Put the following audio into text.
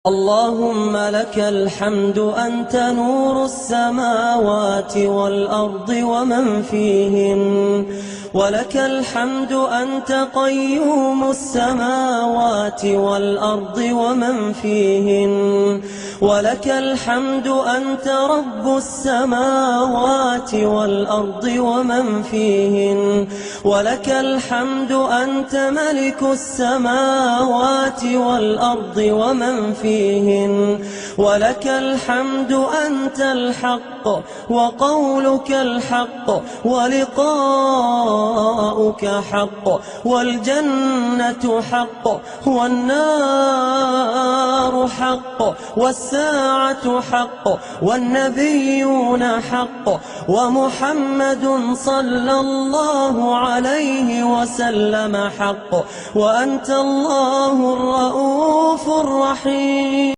اللهم لك الحمد أنت نور السماوات والأرض ومن فيهن، ولك الحمد أنت قيوم السماوات والأرض ومن فيهن، ولك الحمد أنت رب السماوات والأرض ومن فيهن، ولك الحمد أنت ملك السماوات والأرض ومن فيهن، ولك الحمد أنت الحق وقولك الحق ولقاؤك حق، والجنة حق والنار حق والساعة حق والنبيون حق ومحمد صلى الله عليه وسلم حق، وأنت الله الرؤوف الرحيم.